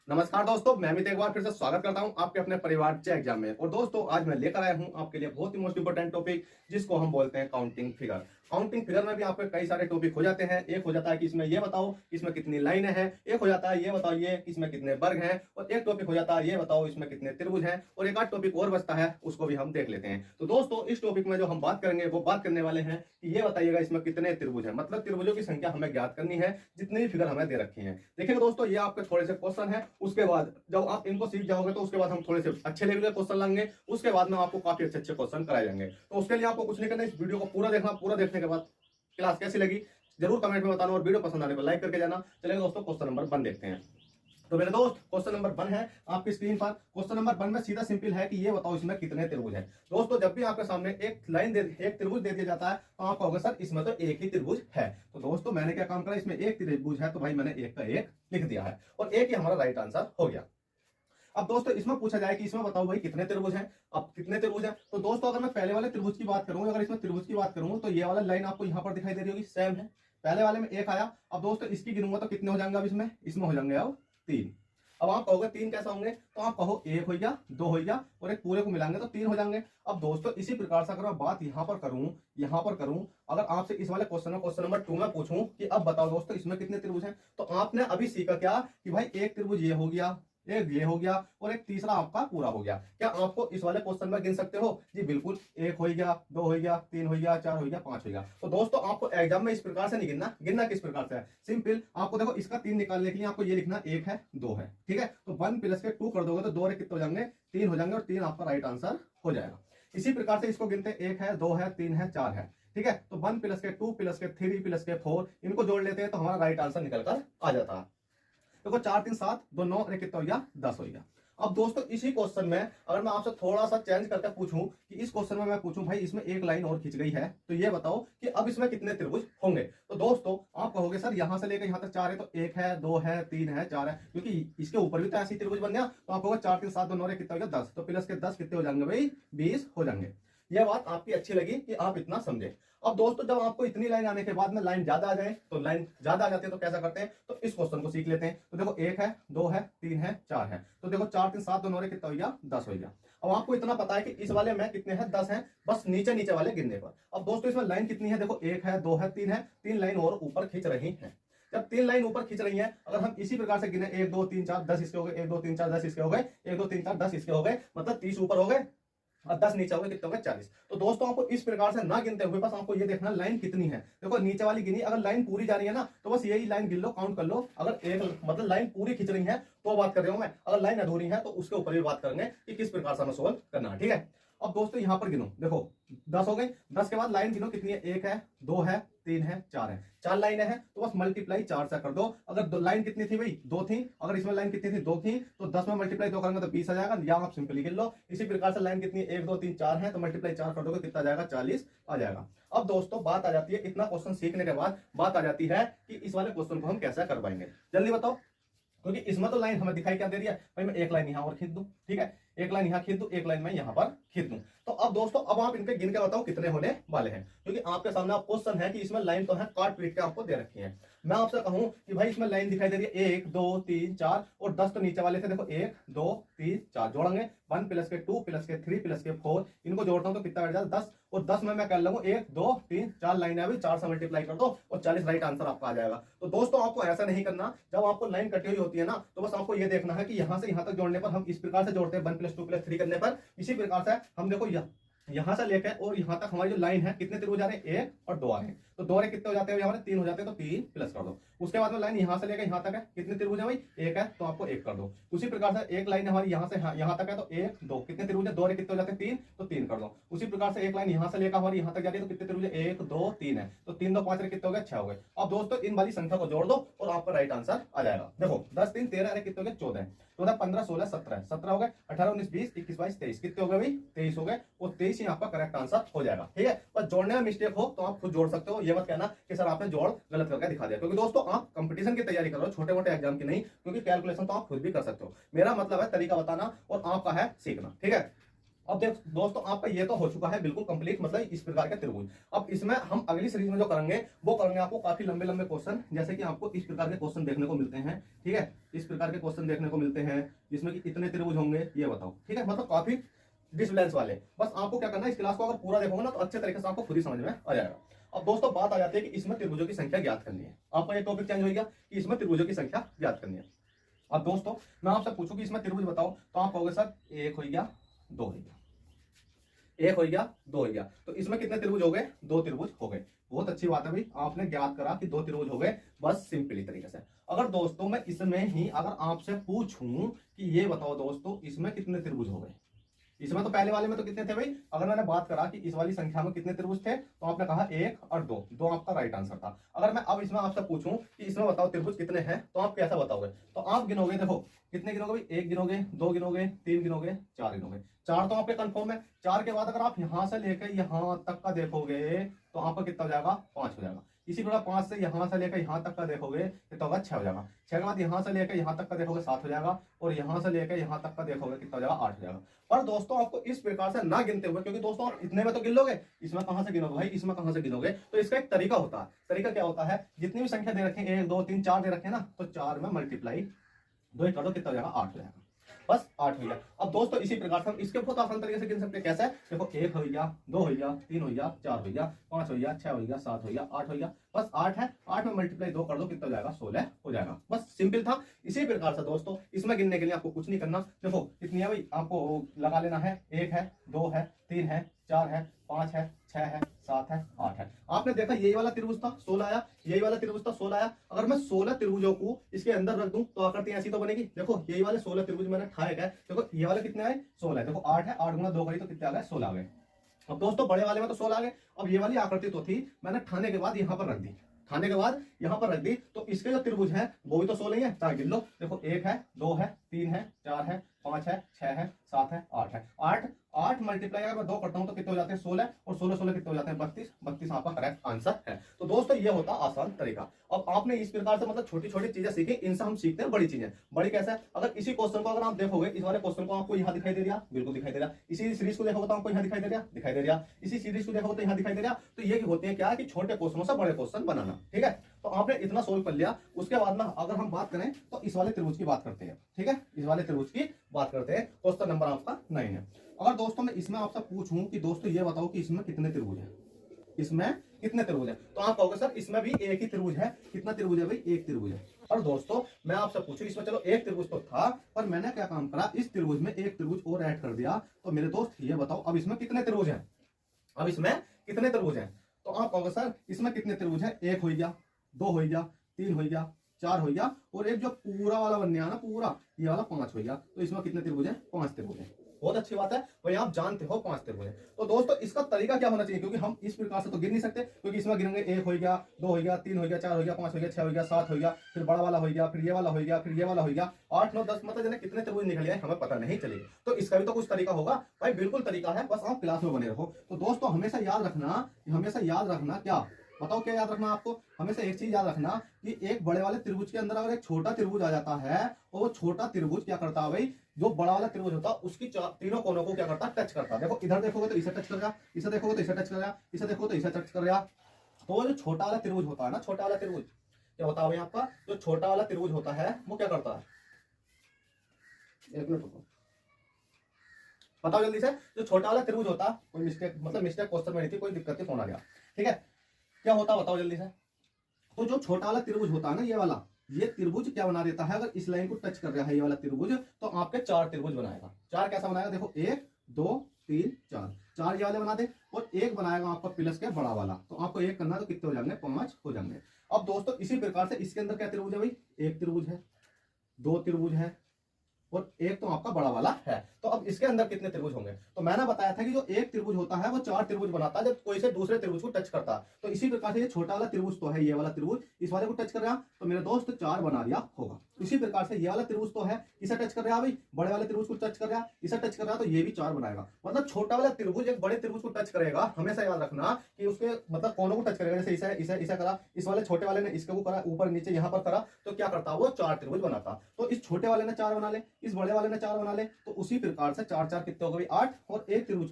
नमस्कार दोस्तों, मैं अमित एक बार फिर से स्वागत करता हूं आपके अपने परिवार चे एग्जाम में। और दोस्तों आज मैं लेकर आया हूं आपके लिए बहुत ही मोस्ट इंपोर्टेंट टॉपिक, जिसको हम बोलते हैं काउंटिंग फिगर। काउंटिंग फिगर में भी आपके कई सारे टॉपिक हो जाते हैं। एक हो जाता है कि इसमें ये बताओ इसमें कितनी लाइनें हैं, एक हो जाता है ये बताओ ये इसमें कितने वर्ग हैं, और एक टॉपिक हो जाता है ये बताओ इसमें कितने त्रिभुज हैं, और एक आध टॉपिक और बचता है, उसको भी हम देख लेते हैं। तो दोस्तों इस टॉपिक में जो हम बात करेंगे वो बात करने वाले हैं कि ये बताइएगा इसमें कितने त्रिभुज हैं, मतलब त्रिभुजों की संख्या हमें ज्ञात करनी है, जितनी भी फिगर हमें दे रखी है। देखिएगा दोस्तों, ये आपके थोड़े से क्वेश्चन है, उसके बाद जब आप इनको सीख जाओगे तो उसके बाद हम थोड़े से अच्छे लेवल के क्वेश्चन लाएंगे, उसके बाद में आपको काफी अच्छे अच्छे क्वेश्चन कराए जाएंगे। तो उसके लिए आपको कुछ नहीं करना, इस वीडियो को पूरा देखना। पूरा देखने के बाद क्लास कैसी लगी जरूर कमेंट में बताना, और वीडियो पसंद आने को लाइक करके जाना। चलिए दोस्तों क्वेश्चन नंबर 1 देखते हैं। तो मेरे दोस्त क्वेश्चन नंबर 1 है आपकी स्क्रीन पर। क्वेश्चन नंबर 1 में सीधा सिंपल है कि ये बताओ इसमें कितने त्रिभुज हैं। दोस्तों जब भी आपके सामने एक त्रिभुज दे दिया जाता है तो आप कहोगे सर इसमें तो एक ही त्रिभुज है। तो दोस्तों मैंने क्या काम करा, इसमें एक त्रिभुज है तो भाई मैंने एक का एक लिख दिया है, और एक ही हमारा राइट आंसर हो गया। अब दोस्तों इसमें पूछा जाए कि इसमें बताओ भाई कितने त्रिभुज हैं। अब कितने त्रिभुज हैं, तो दोस्तों अगर मैं पहले वाले त्रिभुज की बात करूं, अगर इसमें त्रिभुज की बात करूं तो ये वाला लाइन आपको यहाँ पर दिखाई दे रही होगी, सेम है। पहले वाले में एक आया। अब दोस्तों इसकी गिनूंगा तो कितने हो जाएंगे, अब इसमें हो जाएंगे अब 3। अब आप कहोगे 3 कैसे होंगे, तो आप कहो 1 हो गया, 2 हो गया, और एक पूरे को मिलाएंगे तो 3 हो जाएंगे। अब दोस्तों इसी प्रकार से अगर मैं बात यहाँ पर करूं, अगर आपसे इस वाले क्वेश्चन नंबर 2 में पूछूं कि अब बताओ दोस्तों इसमें कितने त्रिभुज हैं, तो आपने अभी सीखा क्या कि भाई एक त्रिभुज ये हो गया, एक ये हो गया, और एक तीसरा आपका पूरा हो गया। क्या आपको इस वाले क्वेश्चन में गिन सकते हो? जी बिल्कुल, 1 हो गया, 2 हो गया, 3 हो गया, 4 हो गया, 5 हो गया। तो दोस्तों आपको एग्जाम में इस प्रकार से नहीं गिनना। गिनना किस प्रकार से है, सिंपल। आपको देखो इसका 3 निकालने के लिए आपको ये लिखना 1 है 2 है, ठीक है। तो 1 प्लस के 2 कर दोगे तो 2 रे कितने हो जाएंगे, 3 हो जाएंगे, और 3 आपका राइट आंसर हो जाएगा। इसी प्रकार से इसको गिनते 1 है 2 है 3 है 4 है, ठीक है। तो 1 प्लस के 2 प्लस के 3 प्लस के 4 इनको जोड़ लेते हैं तो हमारा राइट आंसर निकल कर आ जाता है। देखो 4 3 7 2 9 अरे कितना हो गया, 10 हो गया। अब दोस्तों इसी क्वेश्चन में अगर मैं आपसे थोड़ा सा चेंज करके पूछूं कि इस क्वेश्चन में मैं पूछूं भाई इसमें एक लाइन और खींच गई है, तो ये बताओ कि अब इसमें कितने त्रिभुज होंगे। तो दोस्तों आप कहोगे सर यहां से लेकर यहां तक 4 है, तो 1 है 2 है 3 है 4 है, क्योंकि इसके ऊपर भी तो ऐसी त्रिभुज बन गया। तो आप कहोगे 4 3 7 2 9 कितना हो गया, 10। तो प्लस के 10 कितने हो जाएंगे भाई, 20 हो जाएंगे। यह बात आपकी अच्छी लगी कि आप इतना समझे। अब दोस्तों जब आपको इतनी लाइन आने के बाद में लाइन ज्यादा आ जाए, तो लाइन ज्यादा आ जाती है तो कैसा करते हैं, तो इस क्वेश्चन को सीख लेते हैं। तो देखो 1 है 2 है 3 है 4 है, तो देखो 4 3 7 2 9 कितना हो गया, 10 हो गया। अब आपको इतना पता है कि इस वाले में कितने हैं, 10 हैं, बस नीचे नीचे वाले गिनने पर। अब दोस्तों इसमें लाइन कितनी है, देखो 1 है 2 है 3 है, 3 लाइन और ऊपर खींच रही है। जब 3 लाइन ऊपर खींच रही है, अगर हम इसी प्रकार से गिने 1 2 3 4 10 इसके हो गए, 1 2 3 4 10 इसके हो गए, 1 2 3 4 10 इसके हो गए, मतलब 30 ऊपर हो गए और 10 नीचे हो गए, कितने हो गए, 40। तो दोस्तों आपको इस प्रकार से ना गिनते हुए बस आपको ये देखना लाइन कितनी है। देखो नीचे वाली गिनी, अगर लाइन पूरी जा रही है ना तो बस यही लाइन गिन लो, काउंट कर लो। अगर एक मतलब लाइन पूरी खींच रही है तो बात कर रहा हूं मैं, अगर लाइन अधूरी है तो उसके ऊपर भी बात करेंगे कि किस प्रकार से हमें सोल्व करना है, ठीक है। अब दोस्तों यहां पर गिनो, देखो 10 हो गई, 10 के बाद लाइन गिनो कितनी है, 1 है 2 है 3 है 4 है, 4 लाइनें हैं, तो बस मल्टीप्लाई 4 से कर दो। अगर लाइन कितनी थी भाई, 2 थी, अगर इसमें लाइन कितनी थी, 2 थी, तो 10 में मल्टीप्लाई 2 करेंगे तो 20 आ जाएगा, या आप सिंपली गिन लो। इसी प्रकार से लाइन कितनी 1 2 3 4 है, तो मल्टीप्लाई 4 कर दोगे कितना जाएगा, 40 आ जाएगा। अब दोस्तों बात आ जाती है, इतना क्वेश्चन सीखने के बाद बात आ जाती है कि इस वाले क्वेश्चन को हम कैसे करवाएंगे, जल्दी बताओ। क्योंकि इसमें तो लाइन हमें दिखाई क्या दे रही है भाई, मैं एक लाइन यहां और खींच दूं, ठीक है, एक लाइन यहां खींच दूं, एक लाइन मैं यहां पर खींच दूं। तो अब दोस्तों अब आप इनके गिन के बताओ कितने होने वाले हैं, क्योंकि आपके सामने आप क्वेश्चन है कि इसमें लाइन तो है काट पीट के आपको दे रखी है। मैं आपसे कहूं कि भाई इसमें लाइन दिखाई दे रही है 1 2 3 4 और 10 तो नीचे वाले थे, देखो 1 2 3 4 जोड़ेंगे, 1 प्लस के 2 प्लस के 3 प्लस के 4 इनको जोड़ता हूं तो कितना बैठ जाता है, 10। और 10 में मैं कर लूंगा 1 2 3 4 लाइनें, अभी 4 से मल्टीप्लाई कर दो और 40 राइट आंसर आपका आ जाएगा। तो दोस्तों आपको ऐसा नहीं करना, जब आपको लाइन कटी हुई होती है ना तो बस आपको ये देखना है कि यहां से यहां तक जोड़ने पर हम इस प्रकार से जोड़ते हैं 1 प्लस 2 प्लस 3 करने पर। इसी प्रकार से हम देखो यहां से लेकर और यहां तक हमारी जो लाइन है कितने त्रिभुज आ रहे हैं, 1 और 2 आ रहे हैं, तो 2 कितने हो जाते हैं हमारे, 3 हो जाते हैं, तो 3 प्लस कर दो। उसके बाद में लाइन यहां से लेकर यहां तक है, कितने त्रिभुज है भाई, 1 है, तो आपको 1 कर दो। उसी प्रकार से एक लाइन हमारी यहां से यहां तक है, तो 1 2 कितने त्रिभुज है, 2 कितने हो जाते हैं, 3, तो 3 कर दो। उसी प्रकार से एक लाइन यहां से लेकर हमारी यहां तक जाती है, तो कितने त्रिभुज है, 1 2 3 है, तो 3 2 5 कितने हो गए, 6 हो गए। अब दोस्तों इन वाली संख्या को जोड़ दो और आपका राइट आंसर आ जाएगा। देखो 10 3 13 अरे कितने हो गए, 14 14 15 16 17 17 हो गए, 18 19 20 21 22 23 कितने हो गए भाई, 23 हो गए, और 23 ही आपका करेक्ट आंसर हो जाएगा, ठीक है। बस जोड़ने में मिस्टेक हो तो आप खुद जोड़ सकते हो, ये मत कहना कि सर आपने जोड़ गलत करके दिखा दिया, क्योंकि दोस्तों आप कंपटीशन की तैयारी कर रहे हो, छोटे मोटे एग्जाम की नहीं, क्योंकि कैलकुलेशन तो आप खुद भी कर सकते हो। मेरा मतलब है तरीका बताना और आपका है सीखना, ठीक है। अब देख दोस्तों आपका ये तो हो चुका है बिल्कुल कंप्लीट, मतलब इस प्रकार के त्रिभुज। अब इसमें हम अगली सीरीज में जो करेंगे वो करेंगे आपको काफी लंबे लंबे क्वेश्चन, जैसे कि आपको इस प्रकार के क्वेश्चन देखने को मिलते हैं, ठीक है। किस प्रकार के क्वेश्चन देखने को मिलते हैं जिसमें कि इतने त्रिभुज होंगे, ये बताओ। ठीक है, मतलब काफी डिस्टेंस वाले। बस आपको क्या करना है, इस क्लास को अगर पूरा देखोगे ना तो अच्छे तरीके से आपको खुद ही समझ में आ जाएगा। अब दोस्तों बात आ जाती है कि इसमें त्रिभुजों की संख्या ज्ञात करनी है। आपका ये टॉपिक चेंज हो गया कि इसमें त्रिभुजों की संख्या ज्ञात करनी है। अब दोस्तों मैं आपसे पूछूं कि इसमें त्रिभुज बताओ, तो आप कहोगे सर एक हो गया, दो हो गया, एक हो गया, दो हो गया। तो इसमें कितने त्रिभुज हो गए? दो त्रिभुज हो गए। बहुत अच्छी बात है भाई, आपने ज्ञात करा कि दो त्रिभुज हो गए, बस सिंपली तरीके से। अगर दोस्तों मैं इसमें ही अगर आपसे पूछूं कि ये बताओ दोस्तों इसमें कितने त्रिभुज हो गए, इसमें तो पहले वाले में तो कितने थे भाई? अगर मैंने बात करा कि इस वाली संख्या में कितने त्रिभुज थे तो आपने कहा एक और दो, दो आपका राइट आंसर था। अगर मैं अब इसमें आपसे पूछूं कि इसमें बताओ त्रिभुज कितने हैं, तो आप कैसा बताओगे? तो आप गिनोगे, देखो कितने गिनोगे भाई? एक गिनोगे, दो गिनोगे, तीन गिनोगे, चार गिनोगे। चार तो आपके कंफर्म है। चार के बाद अगर आप यहां से लेकर यहां तक का देखोगे तो आपका कितना हो जाएगा? पांच हो जाएगा। इसी प्रकार पांच से यहां से लेकर यहां तक का देखोगे कितना होगा? छह हो जाएगा। छह के बाद यहां से लेकर यहां तक का देखोगे सात हो जाएगा, और यहां से लेकर यहां तक का देखोगे कितना हो जाएगा? आठ हो जाएगा। पर दोस्तों आपको इस प्रकार से ना गिनते हुए, क्योंकि दोस्तों आप इतने में तो गिन लोगे, इसमें कहां से गिनोगे भाई? इसमें कहां से गिनोगे? तो इसका एक तरीका होता है। तरीका क्या होता है? जितनी भी संख्या दे रखे हैं, एक दो तीन चार दे रखे हैं ना, तो चार में मल्टीप्लाई दो एक कर दो, कितना हो जाएगा? आठ हो जाएगा। बस आठ हो गया। अब दोस्तों इसी प्रकार से हम इसके बहुत आसान तरीके से गिन सकते हैं। कैसे? देखो एक हो गया, दो हो गया, तीन हो गया, चार हो गया, पांच हो गया, छह हो गया, सात हो गया, आठ हो गया। बस आठ है, आठ में मल्टीप्लाई दो कर दो, कितना हो जाएगा? 16 हो जाएगा। बस सिंपल था। इसी प्रकार से दोस्तों इसमें गिनने के लिए आपको कुछ नहीं करना। देखो कितनी है भाई, आपको लगा लेना है। एक है, दो है, तीन है, चार है, पांच है, छह है, सात है, आठ है। आपने देखा यही वाला त्रिभुज था 16 आया, यही वाला त्रिभुज था 16 आया। अगर मैं 16 त्रिभुजों को इसके अंदर रख दूं तो आकृति ऐसी तो बनेगी। देखो यही वाले 16 त्रिभुज मैंने ठाए गए। देखो ये वाले कितने आए? 16 है। देखो 8 है, 8 गुना 2 करी तो कितने आ गए? 16 आ गए। अब दोस्तों बड़े वाले में तो 16 आ गए। अब ये वाली आकृति तो थी, मैंने ठाने के बाद यहां पर रख दी, ठाने के बाद यहां पर रख दी, तो इसके जो त्रिभुज है वो भी तो 16 ही है। चाहे गिन लो। देखो एक है, दो है, तीन है, चार है, पांच है, छह है, सात है, आठ है। आठ आठ मल्टीप्लाई अगर मैं दो करता हूं तो कितने हो जाते हैं? 16, और 16 16 कितने हो जाते हैं? 32। 32 आपका करेक्ट आंसर है। तो दोस्तों ये होता आसान तरीका। अब आपने इस प्रकार से मतलब छोटी छोटी चीजें सीखी, इनसे हम सीखते हैं बड़ी चीजें। बड़ी कैसे? अगर इसी क्वेश्चन को अगर आप देखोगे, इस वाले क्वेश्चन को आपको यहाँ दिखाई दे रहा, बिल्कुल दिखाई दे रहा। इसी सीरीज को देखोगे तो आपको यहाँ दिखाई दे रहा, दिखाई दे रहा। इसी सीरीज को देखोगे तो यहाँ दिखाई दे रहा। तो ये होते हैं क्या कि छोटे क्वेश्चनों से बड़े क्वेश्चन बनाना। ठीक है, तो आपने इतना सोल्व कर लिया। उसके बाद ना अगर हम बात करें तो इस वाले त्रिभुज की बात करते हैं। ठीक है, इस वाले त्रिभुज की बात करते हैं। क्वेश्चन नंबर आपका 9 है। अगर दोस्तों मैं इसमें आपसे पूछूं कि दोस्तों ये बताओ कि इसमें कितने त्रिभुज हैं, इसमें कितने त्रिभुज हैं, तो आप कहोगे सर इसमें भी एक ही त्रिभुज है। कितना त्रिभुज है भाई? एक त्रिभुज है। और दोस्तों मैं आपसे पूछूं, इसमें चलो एक त्रिभुज तो था, पर मैंने क्या काम करा, इस त्रिभुज में एक त्रिभुज और ऐड कर दिया। तो मेरे दोस्त ये बताओ अब इसमें कितने त्रिभुज हैं? अब इसमें कितने त्रिभुज हैं? तो आप कहोगे सर इसमें कितने त्रिभुज है? एक हो गया, दो हो गया, तीन हो गया, चार हो गया, और एक जो पूरा वाला बन गया ना, पूरा ये वाला 5 हो गया। तो इसमें कितने त्रिभुज है? 5 त्रिभुज है। बहुत अच्छी बात है भाई, आप जानते हो 5 त्रिभुज है। तो दोस्तों इसका तरीका क्या होना चाहिए, क्योंकि हम इस प्रकार से तो गिन नहीं सकते, क्योंकि इसमें गिनेंगे एक हो गया, दो हो गया, तीन हो गया, चार हो गया, पांच हो गया, छह हो गया, सात हो गया, फिर बड़ा वाला हो गया, फिर ये वाला हो गया, फिर ये वाला हो गया, 8 9 10, मतलब कितने त्रिभुज निकल गए हमें पता नहीं चलेगा। तो इसका भी तो कुछ तरीका होगा भाई। बिल्कुल तरीका है, बस आप क्लास में बने रहो। तो दोस्तों हमेशा याद रखना, हमेशा याद रखना क्या बताओ, क्या याद रखना आपको? हमेशा एक चीज याद रखना कि एक बड़े वाले त्रिभुज के अंदर अगर एक छोटा त्रिभुज आ जाता है, और वो छोटा त्रिभुज क्या करता है भाई, जो बड़ा वाला त्रिभुज होता है उसकी तीनों कोनों को क्या करता है? टच करता है। देखो इधर देखोगे तो इसे टच कर रहा, इसे देखोगे तो इसे टच कर रहा, इसे देखोगे तो इसे टच कर रहा। तो जो छोटा वाला त्रिभुज होता है ना, छोटा वाला त्रिभुज क्या होता है भाई आपका? जो छोटा वाला त्रिभुज होता है वो क्या करता है? एक मिनट रुको, बताओ जल्दी से। जो छोटा वाला त्रिभुज होता, कोई मिस्टेक मतलब मिस्टेक क्वेश्चन में नहीं थी, कोई दिक्कत नहीं, फोन आ गया। ठीक है, क्या होता बताओ जल्दी से। तो जो छोटा वाला त्रिभुज होता है ना, ये वाला, ये त्रिभुज क्या बना देता है? अगर इस लाइन को टच कर रहा है ये वाला त्रिभुज, तो आपके 4 त्रिभुज बनाएगा। 4 कैसा बनाएगा? देखो 1 2 3 4, 4 ये वाले बना दे, और एक बनाएगा आपका प्लस के बड़ा वाला। तो आपको एक करना, तो कितने हो जाएंगे? 5 हो जाएंगे। अब दोस्तों इसी प्रकार से इसके अंदर क्या त्रिभुज है भाई? एक त्रिभुज है, दो त्रिभुज है, और एक तो आपका बड़ा वाला है। तो अब इसके अंदर कितने त्रिभुज होंगे? तो मैंने बताया था कि जो एक त्रिभुज होता है वो 4 त्रिभुज बनाता है जब कोई से दूसरे त्रिभुज को टच करता है। तो इसी प्रकार से ये छोटा वाला त्रिभुज तो है, ये वाला त्रिभुज इस वाले को टच कर रहा, तो मेरे दोस्त 4 बना दिया होगा। इसी प्रकार से ये वाला त्रिभुज तो है, इसे टच कर रहा भाई, बड़े वाले त्रिभुज को टच कर रहा, इसे टच कर रहा, तो ये भी 4 बनाएगा। मतलब छोटा वाला त्रिभुज एक बड़े त्रिभुज को टच करेगा। हमेशा याद रखना कि उसके मतलब कोनों को टच करेगा। जैसे इसे इसे इसे करा, इस वाले छोटे वाले ने इसके को करा, ऊपर नीचे यहाँ पर करा, तो क्या करता वो 4 त्रिभुज बनाता। तो इस छोटे वाले ने 4 बना ले, इस बड़े वाले ने 4 बना ले, तो उसी प्रकार से 4 4 कितने हो गए? 8, और एक त्रिभुज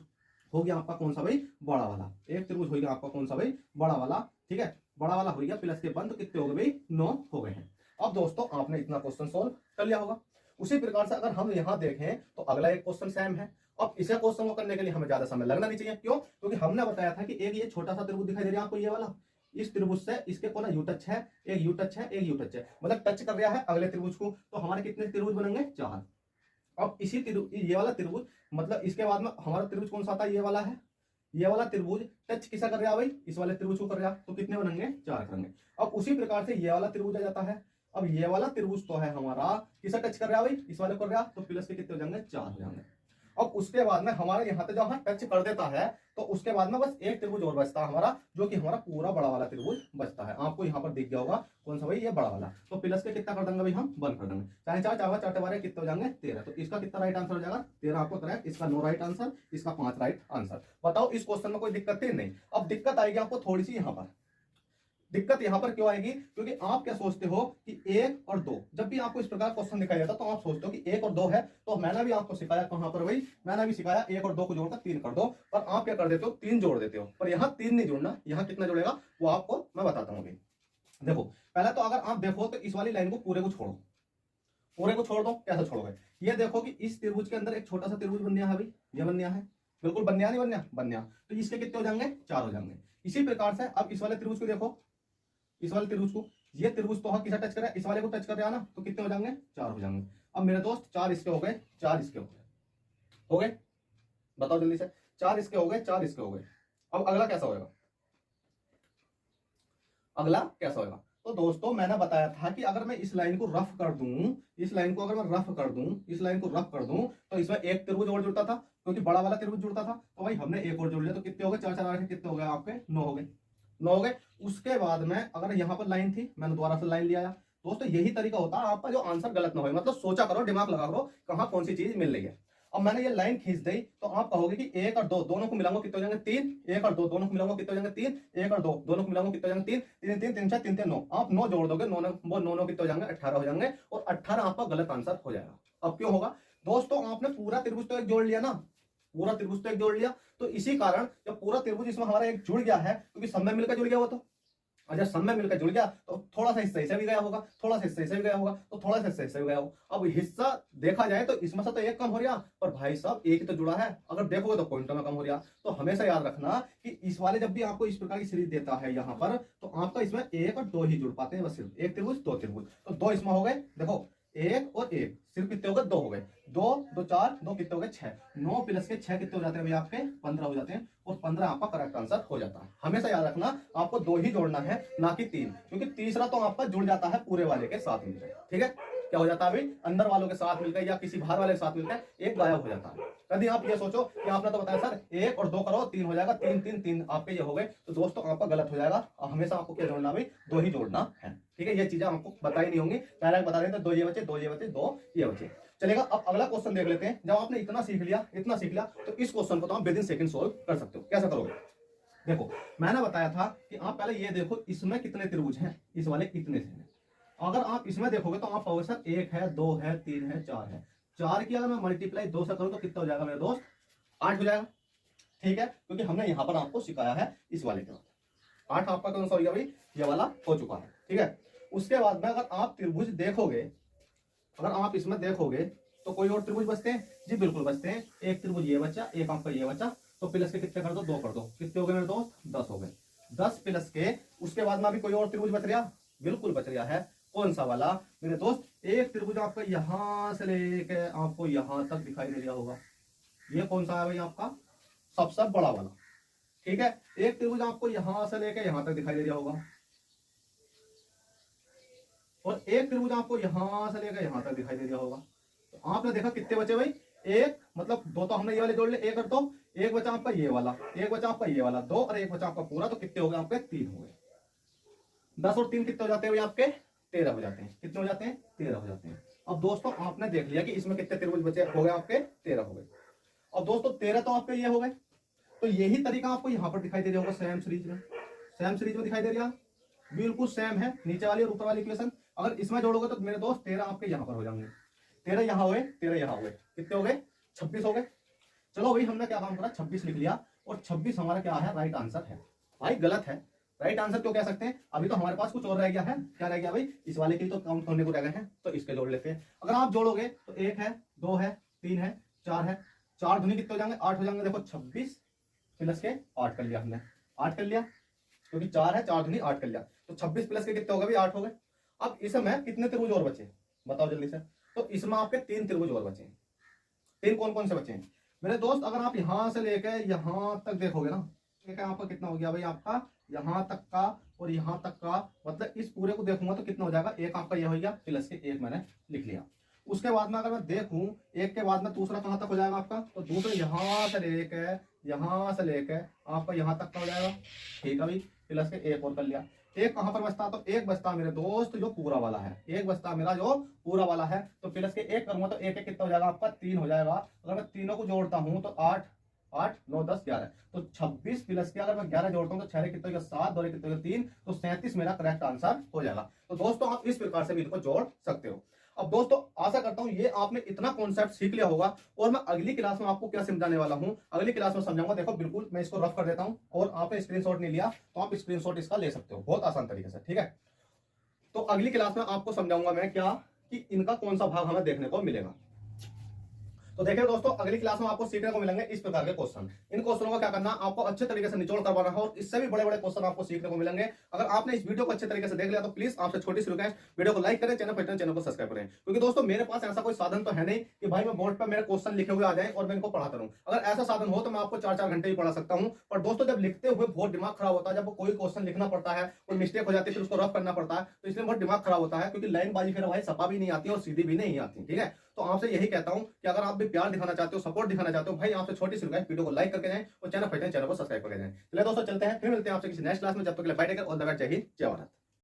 हो गया आपका कौन सा भाई? बड़ा वाला। एक त्रिभुज हो गया आपका कौन सा भाई? बड़ा वाला। ठीक है, बड़ा वाला हो गया प्लस के बंद, तो कितने हो गए भाई? 9 हो गए हैं। अब दोस्तों आपने इतना क्वेश्चन सोल्व कर लिया होगा। उसी प्रकार से अगर हम यहाँ देखें तो अगला एक क्वेश्चन सेम है। अब इसे क्वेश्चन को करने के लिए हमें ज्यादा समय लगना नहीं चाहिए। क्यों? क्योंकि हमने बताया था कि एक ये छोटा सा त्रिभुज दिखाई दे रहा है आपको, ये वाला, इस त्रिभुज से इसके कोना यू टच है, एक यू टच है, एक यू टच है, मतलब टच कर रहा है अगले त्रिभुज को। तो हमारे कितने त्रिभुज बनेंगे? 4। अब इसी त्रिभुज, ये वाला त्रिभुज, मतलब इसके बाद में हमारा त्रिभुज कौन सा आता है? ये वाला है। ये वाला त्रिभुज टच किसा कर रहा है भाई? इस वाले त्रिभुज को कर रहा है। तो कितने बनेंगे? 4 करेंगे। अब उसी प्रकार से ये वाला त्रिभुज आ जाता है। अब ये वाला त्रिभुज तो है हमारा किसा टच कर रहा है भाई? इस वाले को कर रहा है। तो प्लस के कितने हो जाएंगे? 4 हो जाएंगे। अब उसके बाद में हमारे यहाँ पे जहां टच कर देता है तो उसके बाद में बस एक त्रिभुज और बचता है हमारा, जो कि हमारा पूरा बड़ा वाला त्रिभुज बचता है। आपको यहाँ पर दिख गया होगा कौन सा भाई? ये बड़ा वाला। तो प्लस के कितना कर देंगे भाई? हम 1 कर देंगे। चाहे 4 4 4 12 कितने हो जाएंगे? 13। तो इसका कितना राइट आंसर हो जाएगा? 13 आपको करेक्ट। इसका 9 राइट आंसर, इसका 5 राइट आंसर। बताओ इस क्वेश्चन में कोई दिक्कत है? नहीं। अब दिक्कत आएगी आपको थोड़ी सी यहाँ पर। दिक्कत यहां पर क्यों आएगी? क्योंकि आप क्या सोचते हो कि 1 और 2, जब भी आपको इस प्रकार क्वेश्चन दिखाई देता तो आप सोचते हो कि 1 और 2 है। तो मैंने भी आपको सिखाया कहां पर भाई? मैंने भी सिखाया 1 और 2 को जोड़कर 3 कर दो। पर आप क्या कर देते हो? 3 जोड़ देते हो। पर यहाँ 3 नहीं जोड़ना, यहाँ कितना जोड़ेगा वो आपको मैं बताता हूँ अभी। देखो पहले तो अगर आप देखो तो इस वाली लाइन को पूरे को छोड़ो, पूरे को छोड़ दो। कैसे छोड़ोगे? ये देखो कि इस त्रिभुज के अंदर एक छोटा सा त्रिभुज बन गया है भाई, ये बन गया है, बिल्कुल बन गया नहीं? बन गया, बन गया। तो इसके कितने हो जाएंगे? 4 हो जाएंगे। इसी प्रकार से अब इस वाले त्रिभुज को देखो, इस वाले त्रिभुज को, ये त्रिभुज तो किसा टच कर रहा है? इस वाले को टच कर रहा है ना। तो कितने हो जाएंगे? 4 हो जाएंगे। अब मेरे दोस्त 4 इसके हो गए, 4 इसके हो गए, बताओ जल्दी से। 4 इसके हो गए, 4 इसके हो गए। अब अगला कैसा होगा? अगला कैसा होगा? तो दोस्तों मैंने बताया था कि अगर मैं इस लाइन को रफ कर दूं, इस लाइन को अगर मैं रफ कर दूं, इस लाइन को रफ कर दूं तो इसमें एक त्रिभुज और जुड़ता था, क्योंकि बड़ा वाला त्रिभुज जुड़ता था। तो भाई हमने एक और जोड़ लिया। तो कितने हो गए? 4 4 8 कितने हो गए आपके? 9 हो गए, 9 हो गए। उसके बाद में अगर यहाँ पर लाइन थी, मैंने दोबारा से लाइन लिया। दोस्तों यही तरीका होता है आपका, जो आंसर गलत ना हो। मतलब सोचा करो, दिमाग लगा करो कहाँ कौन सी चीज मिल रही है। अब मैंने ये लाइन खींच दी तो आप कहोगे कि 1 और 2 दोनों को मिलाऊंगा कितने हो जाएंगे? 3। 1 और 2 दोनों को मिलाऊंगा कितने हो जाएंगे? 3। 1 और 2 दोनों को मिलाऊंगा कितने हो जाएंगे? 3 3 3 3 3 3 9। आप 9 जोड़ दोगे, 9 वो 9 कितने हो जाएंगे? 18 हो जाएंगे। और 18 आपका गलत आंसर हो जाएगा। अब क्यों होगा? दोस्तों आपने पूरा त्रिभुज तो एक जोड़ लिया ना, पूरा त्रिभुज तो एक जोड़ लिया। तो इसी कारण जब पूरा त्रिभुज इसमें हमारा एक जुड़ गया है, क्योंकि सब में मिलकर जुड़ गया वो, तो और जब सब में मिलकर जुड़ गया तो थोड़ा सा हिस्सा इससे भी गया होगा, थोड़ा सा हिस्सा इससे भी गया होगा, तो थोड़ा सा हिस्सा इससे भी गया होगा। अब हिस्सा देखा जाए तो इसमें से तो एक कम हो रहा, पर भाई साहब एक ही तो जुड़ा है। अगर देखोगे तो पॉइंटों में कम हो रहा। तो हमेशा याद रखना कि इस वाले जब भी आपको इस प्रकार की सीरीज देता है यहाँ पर, तो आपका इसमें 1 और 2 ही जुड़ पाते हैं, बस सिर्फ एक त्रिभुज, 2 त्रिभुज। तो 2 इसमें हो गए। देखो 1 और 1 सिर्फ कितने हो गए? 2 हो गए। 2 2 4 2 कितने हो गए? 6। 9 प्लस के 6 कितने हो जाते हैं भाई आपके? 15 हो जाते हैं। और 15 आपका करेक्ट आंसर हो जाता है। हमेशा याद रखना आपको 2 ही जोड़ना है, ना कि 3, क्योंकि तीसरा तो आपका जुड़ जाता है पूरे वाले के साथ मिलकर। ठीक है? क्या हो जाता है भाई? अंदर वालों के साथ मिलकर या किसी बाहर वाले के साथ मिलकर एक गायब हो जाता है। कभी आप ये सोचो कि आपने तो बताया सर 1 और 2 करो 3 हो जाएगा, 3 3 3 आपके ये हो गए, तो दोस्तों आपका गलत हो जाएगा। हमेशा आपको क्या जोड़ना भाई? 2 ही जोड़ना है। ठीक है? ये चीजें आपको बताई नहीं होंगी, पहले बता देते 2 ये बचे, 2 ये बचे, 2 ये बचे। चलेगा। अब अगला क्वेश्चन देख लेते हैं। जब आपने इतना सीख लिया, इतना सीख लिया, तो इस क्वेश्चन को तो आप विद इन सेकंड सोल्व कर सकते हो। कैसा करोगे? देखो मैंने बताया था कि आप पहले ये देखो इसमें कितने त्रिभुज हैं, इस वाले इतने से हैं। अगर आप इसमें देखोगे तो आप कहोगे सर 1 है, 2 है, 3 है, 4 है। 4 की अगर मैं मल्टीप्लाई 2 से करूं तो कितना हो जाएगा मेरे दोस्त? 8 हो जाएगा। ठीक है? क्योंकि हमने यहां पर आपको सिखाया है इस वाले के बाद 8 आपका कौन सा हो गया भाई? ये वाला हो चुका है। ठीक है? उसके बाद में अगर आप त्रिभुज देखोगे, अगर आप इसमें देखोगे तो कोई और त्रिभुज बचते हैं? जी बिल्कुल बचते हैं। एक त्रिभुज ये बचा, एक आपका ये बचा। तो प्लस के कितने कर दो? 2 कर दो। कितने हो गए मेरे दोस्त? 10 हो गए। 10 प्लस के उसके बाद में अभी कोई और त्रिभुज बच रहा? बिल्कुल बच रहा है। कौन सा वाला मेरे दोस्त? एक त्रिभुज आपका यहां से लेके आपको यहां तक दिखाई दे रहा होगा। ये कौन सा है भाई आपका? सबसे बड़ा वाला। ठीक है? एक त्रिभुज आपको यहां से लेके यहां तक दिखाई दे रहा होगा, और एक त्रिभुज आपको यहां से लेकर यहां तक दिखाई दे रहा होगा। तो आपने देखा कितने बचे भाई? एक, मतलब 2 तो हमने ये वाले जोड़ ले, 1 और 2। एक बचा आपका ये वाला, एक बचा आपका ये वाला, 2 और एक बचा आपका पूरा। तो कितने हो गए आपके? 3 हो गए। 10 और 3 कितने हो जाते हैं भाई आपके? 13 हो जाते हैं। कितने हो जाते हैं? 13 हो जाते हैं। अब दोस्तों आपने देख लिया कि इसमें कितने त्रिभुज बचे हो गए आपके? 13 हो गए। अब दोस्तों 13 तो आपके ये हो गए। तो यही तरीका आपको यहां पर दिखाई दे रहा होगा सेम सीरीज में, सेम सीरीज में दिखाई दे रहा है। बिल्कुल सेम है, नीचे वाली और ऊपर वाली इक्वेशन। अगर इसमें जोड़ोगे तो मेरे दोस्त 13 आपके यहां पर हो जाएंगे। 13 यहां हुए, 13 यहां हुए, कितने हो गए? 26 हो गए। चलो भाई हमने क्या काम करा? 26 लिख लिया, और 26 हमारा क्या है? राइट आंसर है। भाई गलत है, राइट आंसर क्यों कह सकते हैं? अभी तो हमारे पास कुछ और रह गया है, क्या रह गया भाई? इस वाले के तो काउंट करने को रह गए हैं, तो इसके जोड़ लेते हैं। अगर आप जोड़ोगे तो 1 है, 2 है, 3 है, 4 है, 4 दूनी कितने हो जाएंगे? 8 हो जाएंगे। देखो 26 प्लस के 8 कर लिया हमने, 8 कर लिया, क्योंकि 4 है, 4 दूनी 8 कर लिया, तो 26 प्लस के कितने हो गए? 8 हो गए। अब इसमें कितने त्रिभुज और बचे बताओ जल्दी से? तो इसमें आपके 3 त्रिभुज और बचे हैं। 3 कौन कौन से बचे हैं मेरे दोस्त? अगर आप यहां से लेकर यहां तक देखोगे ना, ठीक है, आपका कितना हो गया भाई? आपका यहां तक का और यहां तक का, मतलब इस पूरे को देखूंगा तो कितना हो जाएगा? एक आपका ये हो गया, प्लस के 1 मैंने लिख लिया। उसके बाद में अगर मैं देखूं, एक के बाद में दूसरा कहां तक हो जाएगा आपका? तो दूसरा यहां से लेके आपका यहां तक का हो जाएगा, ठीक है भाई, प्लस के 1 और कर लिया। एक कहां पर बचता? तो एक बचता मेरे दोस्त जो पूरा वाला है, एक बचता मेरा जो पूरा वाला है, तो प्लस के 1 करूंगा तो एक एक कितना हो जाएगा आपका? 3 हो जाएगा। अगर मैं तीनों को जोड़ता हूं तो 8 8 9 10 11, तो 26 प्लस के अगर मैं 11 जोड़ता हूं तो 6 कितने हो गया? 7, 2 कितने हो गया? 3, तो 37 मेरा करेक्ट आंसर हो जाएगा। तो दोस्तों आप इस प्रकार से भी इनको जोड़ सकते हो। अब दोस्तों आशा करता हूं ये आपने इतना कॉन्सेप्ट सीख लिया होगा, और मैं अगली क्लास में आपको क्या समझाने वाला हूं, अगली क्लास में समझाऊंगा। देखो बिल्कुल मैं इसको रफ कर देता हूं, और आपने स्क्रीनशॉट नहीं लिया तो आप स्क्रीनशॉट इसका ले सकते हो बहुत आसान तरीके से, ठीक है। तो अगली क्लास में आपको समझाऊंगा मैं क्या, कि इनका कौन सा भाग हमें देखने को मिलेगा। तो देखिए दोस्तों अगली क्लास में आपको सीखने को मिलेंगे इस प्रकार के क्वेश्चन। इन क्वेश्चनों का क्या करना, आपको अच्छे तरीके से निचोड़ करवाना है, और इससे भी बड़े बड़े क्वेश्चन आपको सीखने को मिलेंगे। अगर आपने इस वीडियो को अच्छे तरीके से देख लिया तो प्लीज आपसे छोटी सी रिक्वेस्ट, वीडियो को लाइक करें, चैनल को सब्सक्राइब करें। क्योंकि दोस्तों मेरे पास ऐसा कोई साधन तो है नहीं कि भाई मैं बोर्ड पर मेरे क्वेश्चन लिखे हुए आ जाए और मैं इनको पढ़ाता रहूं। अगर ऐसा साधन हो तो मैं आपको 4-4 घंटे ही पढ़ा सकता हूं, पर दोस्तों जब लिखते हुए बहुत दिमाग खराब होता है, जब कोई क्वेश्चन लिखना पड़ता है, कोई मिस्टेक हो जाती है, फिर उसको रफ करना पड़ता है, तो इसलिए बहुत दिमाग खराब होता है, क्योंकि लाइन बाजी फिर भाई सपा भी नहीं आती और सीधी भी नहीं आती, ठीक है। तो आपसे यही कहता हूं कि अगर आप भी प्यार दिखाना चाहते हो, सपोर्ट दिखाना चाहते हो, भाई आपसे छोटी सी रिक्वेस्ट, वीडियो को लाइक करके जाएं और चैनल को सब्सक्राइब करके जाएं। चलिए दोस्तों चलते हैं, फिर मिलते हैं आपसे किसी नेक्स्ट क्लास में। जब तक के लिए bye take care, all the best, जय हिंद, जय भारत।